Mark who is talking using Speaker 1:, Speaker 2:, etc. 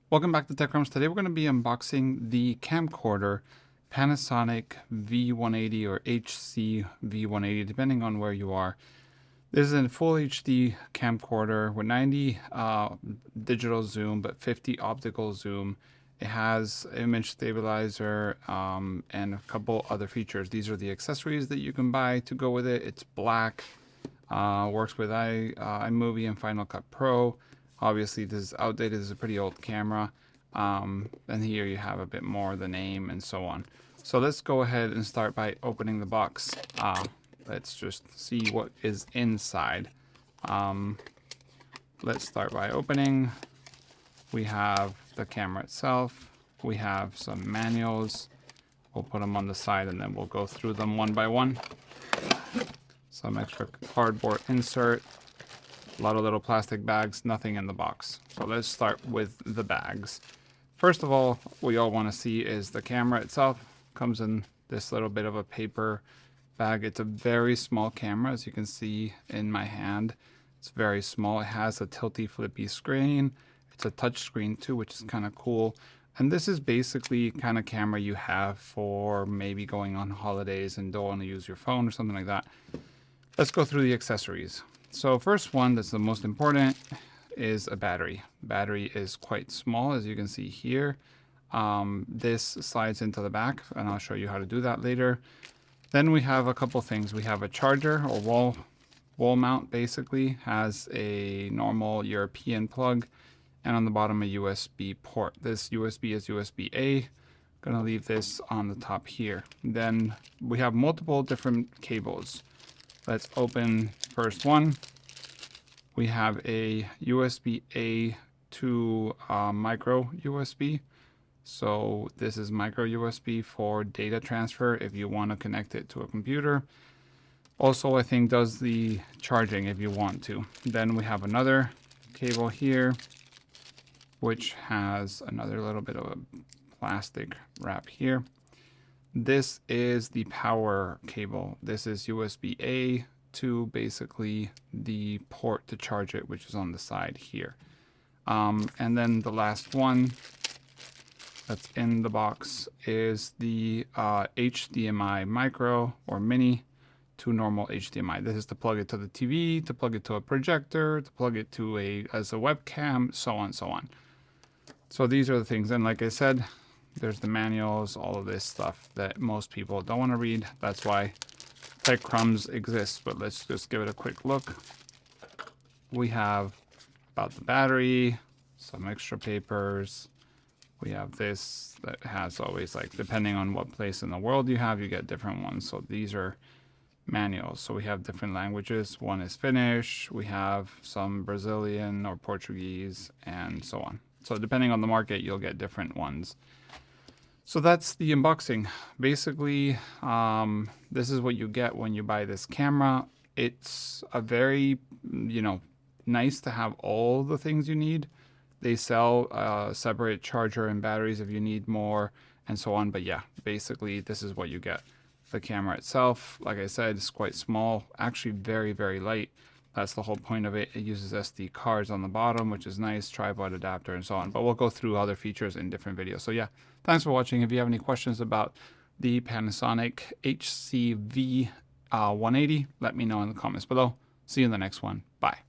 Speaker 1: Welcome back to Tech Crumbs. Today we're going to be unboxing the camcorder Panasonic V180 or HC-V180, depending on where you are. This is a full HD camcorder with 90 digital zoom, but 50 optical zoom. It has image stabilizer and a couple other features. These are the accessories that you can buy to go with it. It's black, works with iMovie and Final Cut Pro. Obviously, this is outdated. This is a pretty old camera. And here you have a bit more, the name and so on. So let's go ahead and start by opening the box. Let's just see what is inside. Let's start by opening. We have the camera itself. We have some manuals. We'll put them on the side and then we'll go through them one by one. Some extra cardboard insert. A lot of little plastic bags, nothing in the box. So let's start with the bags. First of all, what we all want to see is the camera itself. Comes in this little bit of a paper bag. It's a very small camera, as you can see in my hand. It's very small. It has a tilty flippy screen. It's a touch screen too, which is kind of cool. And this is basically kind of camera you have for maybe going on holidays and don't want to use your phone or something like that. Let's go through the accessories. So first one that's the most important is a battery. Battery is quite small, as you can see here. This slides into the back and I'll show you how to do that later. Then we have a couple things. We have a charger or wall mount, basically has a normal European plug and on the bottom a USB port. This USB is USB-A. Gonna leave this on the top here. Then we have multiple different cables. Let's open first one. We have a USB-A to micro USB. So this is micro USB for data transfer if you want to connect it to a computer. Also, I think does the charging if you want to. Then we have another cable here, which has another little bit of a plastic wrap here. This is the power cable. This is USB-A to basically the port to charge it, which is on the side here. And then the last one that's in the box is the HDMI micro or mini to normal HDMI. This is to plug it to the TV, to plug it to a projector, to plug it to as a webcam, so on and so on. So these are the things. And like I said, there's the manuals, all of this stuff that most people don't want to read. That's why Tech Crumbs exists. But let's just give it a quick look. We have about the battery, some extra papers. We have this that has always, like, depending on what place in the world you have, you get different ones. So these are manuals. So we have different languages. One is Finnish. We have some Brazilian or Portuguese and so on. So depending on the market, you'll get different ones. So that's the unboxing. Basically, this is what you get when you buy this camera. It's a very, nice to have all the things you need. They sell a separate charger and batteries if you need more and so on. But yeah, basically this is what you get. The camera itself, like I said, is quite small, actually very, very light. That's the whole point of it. It uses SD cards on the bottom, which is nice, tripod adapter and so on. But we'll go through other features in different videos. So yeah, thanks for watching. If you have any questions about the Panasonic HC-V180, let me know in the comments below. See you in the next one. Bye.